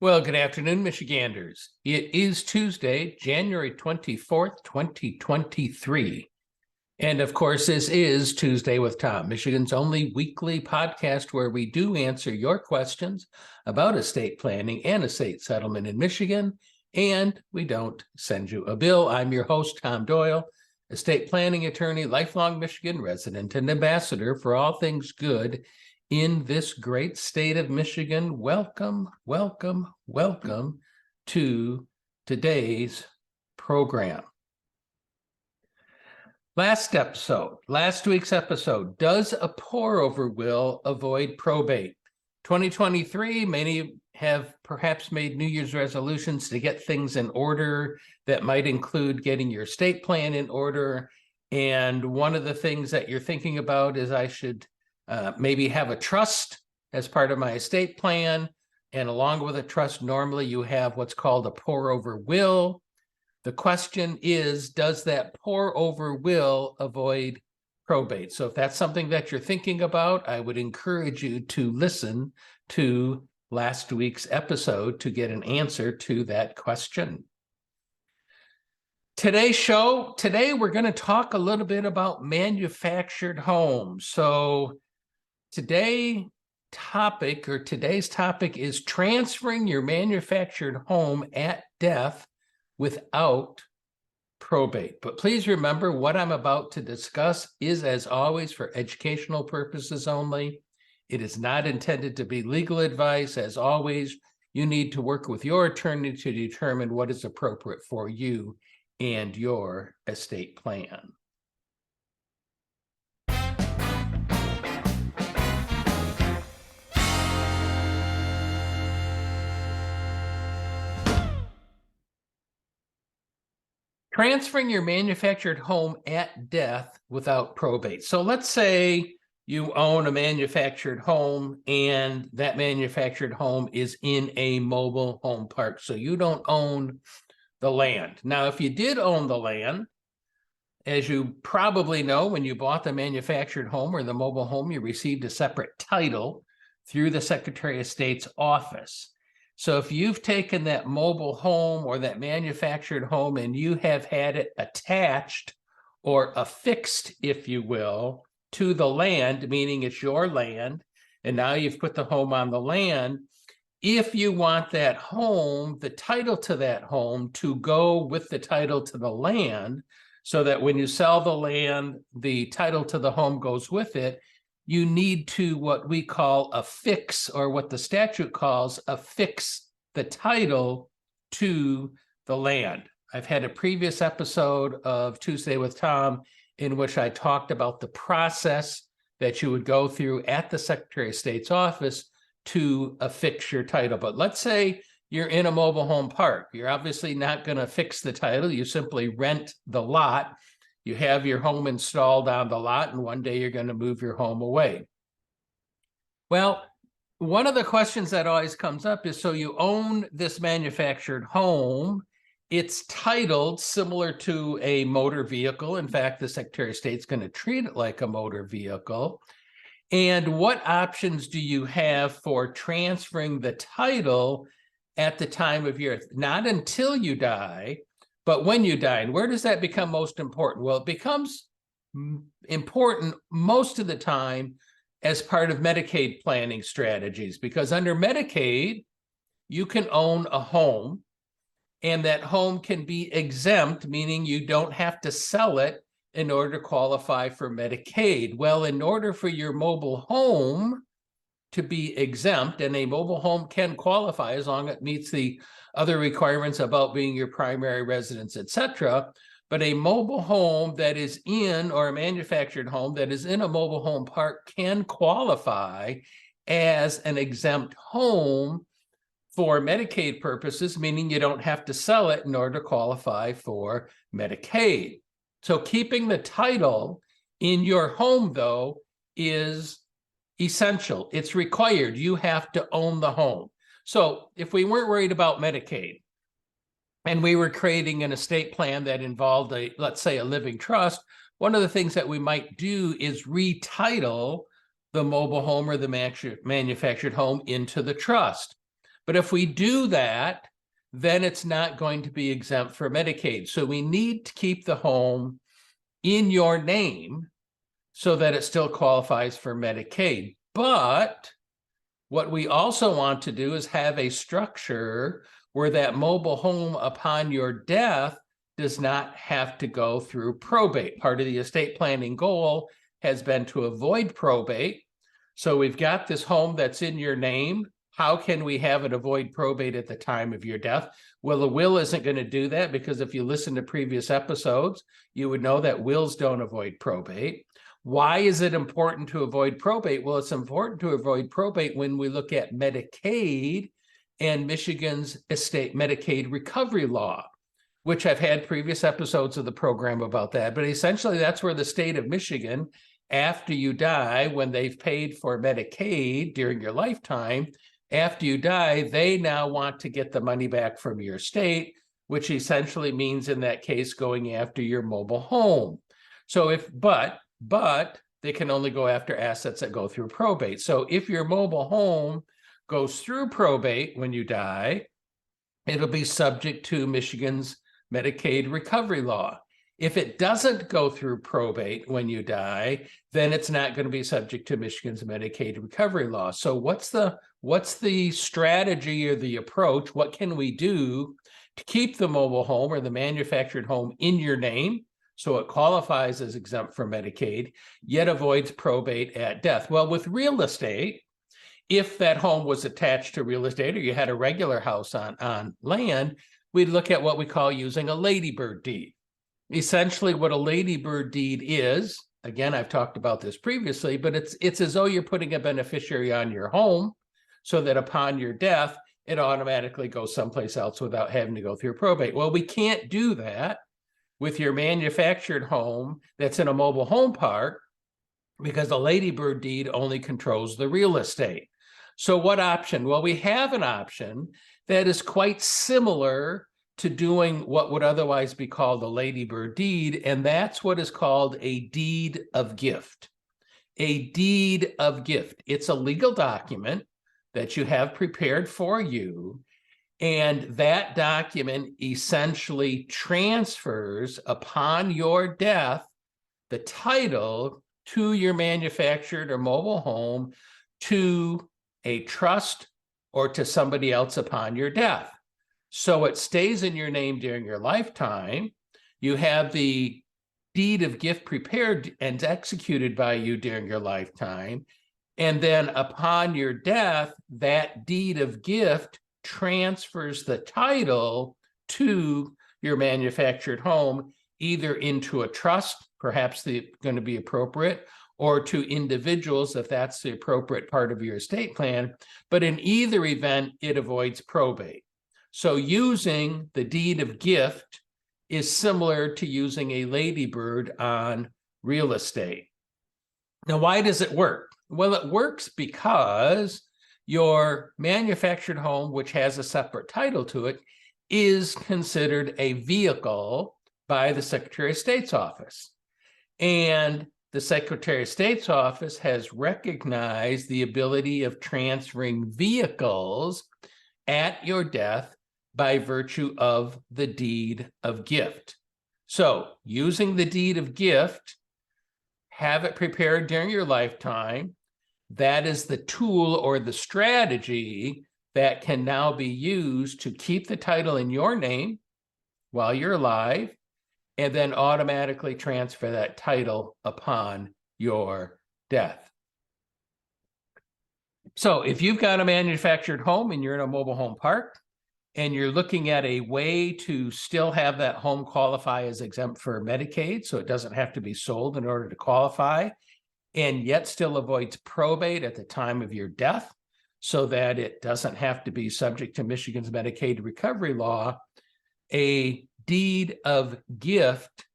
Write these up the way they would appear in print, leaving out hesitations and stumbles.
Well, good afternoon, Michiganders. It is Tuesday, January 24th, 2023. And of course, this is Tuesday with Tom, Michigan's only weekly podcast where we do answer your questions about estate planning and estate settlement in Michigan, and we don't send you a bill. I'm your host, Tom Doyle, estate planning attorney, lifelong Michigan resident, and ambassador for all things good in this great state of Michigan. Welcome, welcome, welcome to today's program. Last week's episode, does a pour-over will avoid probate? 2023, many have perhaps made New Year's resolutions to get things in order. That might include getting your estate plan in order. And one of the things that you're thinking about is I should maybe have a trust as part of my estate plan. And along with a trust, normally you have what's called a pour-over will. The question is, does that pour-over will avoid probate? So if that's something that you're thinking about, I would encourage you to listen to last week's episode to get an answer to that question. Today we're going to talk a little bit about manufactured homes. So today's topic is transferring your manufactured home at death without probate. But please remember, what I'm about to discuss is, as always, for educational purposes only. It is not intended to be legal advice. As always, you need to work with your attorney to determine what is appropriate for you and your estate plan. Transferring your manufactured home at death without probate. So let's say you own a manufactured home and that manufactured home is in a mobile home park. So you don't own the land. Now, if you did own the land, as you probably know, when you bought the manufactured home or the mobile home, you received a separate title through the Secretary of State's office. So if you've taken that mobile home or that manufactured home and you have had it attached or affixed, if you will, to the land, meaning it's your land, and now you've put the home on the land, if you want that home, the title to that home, to go with the title to the land, so that when you sell the land, the title to the home goes with it, you need to what we call affix, or what the statute calls affix the title to the land. I've had a previous episode of Tuesday with Tom in which I talked about the process that you would go through at the Secretary of State's office to affix your title. But let's say you're in a mobile home park. You're obviously not going to fix the title. You simply rent the lot. You have your home installed on the lot, and one day you're going to move your home away. Well, one of the questions that always comes up is, so you own this manufactured home. It's titled similar to a motor vehicle. In fact, the Secretary of State's going to treat it like a motor vehicle. And what options do you have for transferring the title at the time of your, not until you die, but when you die? And where does that become most important? Well, it becomes important most of the time as part of Medicaid planning strategies, because under Medicaid, you can own a home and that home can be exempt, meaning you don't have to sell it in order to qualify for Medicaid. Well, in order for your mobile home to be exempt, and a mobile home can qualify as long as it meets the other requirements about being your primary residence, etc. But a mobile home that is in, or a manufactured home that is in a mobile home park, can qualify as an exempt home for Medicaid purposes, meaning you don't have to sell it in order to qualify for Medicaid. So keeping the title in your home, though, is essential. It's required. You have to own the home. So if we weren't worried about Medicaid and we were creating an estate plan that involved let's say a living trust, one of the things that we might do is retitle the mobile home or the manufactured home into the trust. But if we do that, then it's not going to be exempt for Medicaid. So we need to keep the home in your name so that it still qualifies for Medicaid. But what we also want to do is have a structure where that mobile home upon your death does not have to go through probate. Part of the estate planning goal has been to avoid probate. So we've got this home that's in your name. How can we have it avoid probate at the time of your death? Well, a will isn't going to do that, because if you listen to previous episodes, you would know that wills don't avoid probate. Why is it important to avoid probate? Well, it's important to avoid probate when we look at Medicaid and Michigan's estate Medicaid recovery law, which I've had previous episodes of the program about that. But essentially, that's where the state of Michigan, after you die, when they've paid for Medicaid during your lifetime, after you die, they now want to get the money back from your state, which essentially means in that case going after your mobile home. So but they can only go after assets that go through probate. So if your mobile home goes through probate when you die, it'll be subject to Michigan's Medicaid recovery law. If it doesn't go through probate when you die, then it's not going to be subject to Michigan's Medicaid recovery law. So what's the strategy or the approach? What can we do to keep the mobile home or the manufactured home in your name so it qualifies as exempt from Medicaid, yet avoids probate at death? Well, with real estate, if that home was attached to real estate or you had a regular house on land, we'd look at what we call using a ladybird deed. Essentially, what a ladybird deed is, again, I've talked about this previously, but it's as though you're putting a beneficiary on your home so that upon your death, it automatically goes someplace else without having to go through probate. Well, we can't do that with your manufactured home that's in a mobile home park, because the ladybird deed only controls the real estate. So what option? Well, we have an option that is quite similar to doing what would otherwise be called a ladybird deed, and that's what is called a deed of gift. A deed of gift. It's a legal document that you have prepared for you, and that document essentially transfers upon your death the title to your manufactured or mobile home to a trust or to somebody else upon your death. So it stays in your name during your lifetime. You have the deed of gift prepared and executed by you during your lifetime. And then upon your death, that deed of gift transfers the title to your manufactured home, either into a trust, perhaps going to be appropriate, or to individuals if that's the appropriate part of your estate plan. But in either event, it avoids probate. So using the deed of gift is similar to using a ladybird on real estate. Now, why does it work? Well, it works because your manufactured home, which has a separate title to it, is considered a vehicle by the Secretary of State's office. And the Secretary of State's office has recognized the ability of transferring vehicles at your death by virtue of the deed of gift. So using the deed of gift, have it prepared during your lifetime. That is the tool or the strategy that can now be used to keep the title in your name while you're alive, and then automatically transfer that title upon your death. So if you've got a manufactured home and you're in a mobile home park, and you're looking at a way to still have that home qualify as exempt for Medicaid, so it doesn't have to be sold in order to qualify, and yet still avoids probate at the time of your death, so that it doesn't have to be subject to Michigan's Medicaid recovery law, a deed of gift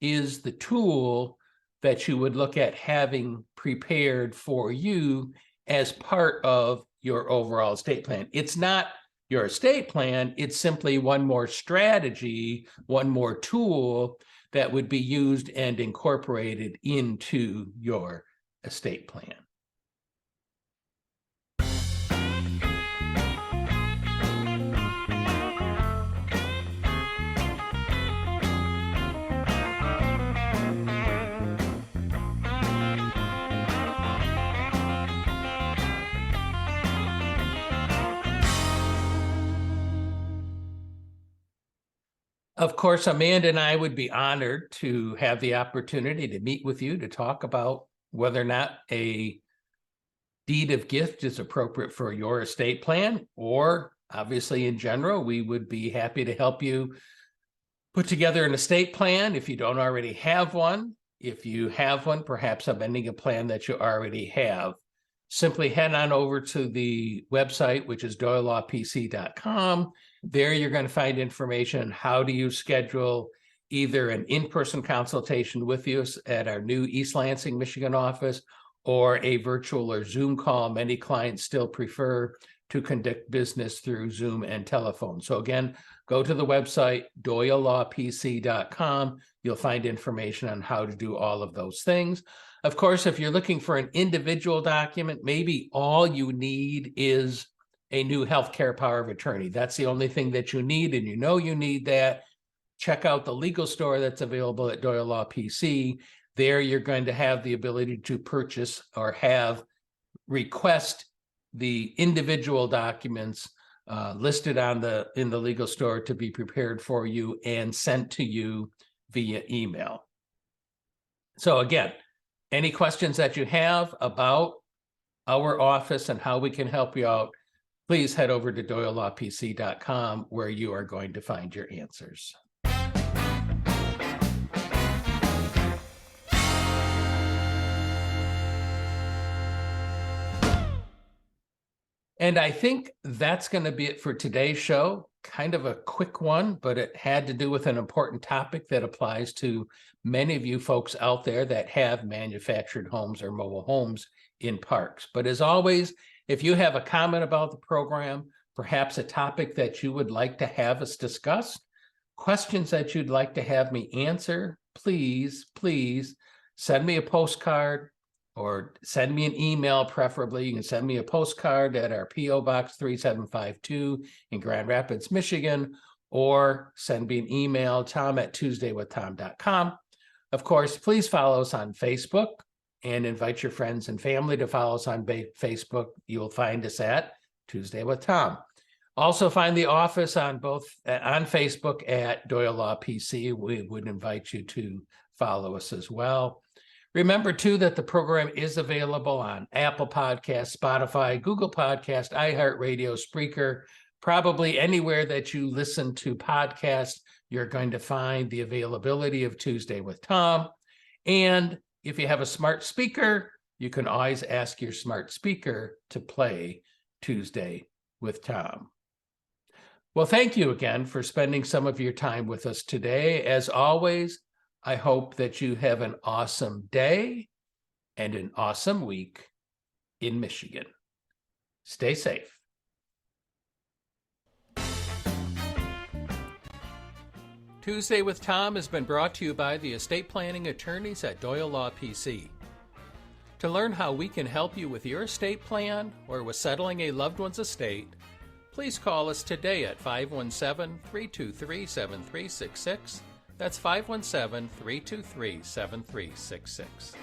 is the tool that you would look at having prepared for you as part of your overall estate plan. It's not your estate plan, it's simply one more strategy, one more tool that would be used and incorporated into your estate plan. Of course, Amanda and I would be honored to have the opportunity to meet with you to talk about whether or not a deed of gift is appropriate for your estate plan, or obviously in general, we would be happy to help you put together an estate plan if you don't already have one. If you have one, perhaps amending a plan that you already have. Simply head on over to the website, which is doylawpc.com. There you're going to find information on how do you schedule either an in-person consultation with us at our new East Lansing, Michigan office, or a virtual or Zoom call. Many clients still prefer to conduct business through Zoom and telephone. So again, go to the website, doylawpc.com. You'll find information on how to do all of those things. Of course, if you're looking for an individual document, maybe all you need is a new healthcare power of attorney. That's the only thing that you need, and you know you need that. Check out the legal store that's available at Doyle Law PC. There you're going to have the ability to purchase or request the individual documents listed in the legal store to be prepared for you and sent to you via email. So again, any questions that you have about our office and how we can help you out, please head over to doylawpc.com, where you are going to find your answers. And I think that's going to be it for today's show. Kind of a quick one, but it had to do with an important topic that applies to many of you folks out there that have manufactured homes or mobile homes in parks. But as always, if you have a comment about the program, perhaps a topic that you would like to have us discuss, questions that you'd like to have me answer, please send me a postcard or send me an email. Preferably, you can send me a postcard at our P.O. Box 3752 in Grand Rapids, Michigan, or send me an email, tom@tuesdaywithtom.com. Of course, please follow us on Facebook and invite your friends and family to follow us on Facebook. You will find us at Tuesday with Tom. Also find the office on Facebook at Doyle Law PC. We would invite you to follow us as well. Remember, too, that the program is available on Apple Podcasts, Spotify, Google Podcasts, iHeartRadio, Spreaker, probably anywhere that you listen to podcasts, you're going to find the availability of Tuesday with Tom. And if you have a smart speaker, you can always ask your smart speaker to play Tuesday with Tom. Well, thank you again for spending some of your time with us today. As always, I hope that you have an awesome day and an awesome week in Michigan. Stay safe. Tuesday with Tom has been brought to you by the estate planning attorneys at Doyle Law PC. To learn how we can help you with your estate plan or with settling a loved one's estate, please call us today at 517-323-7366. That's 517-323-7366.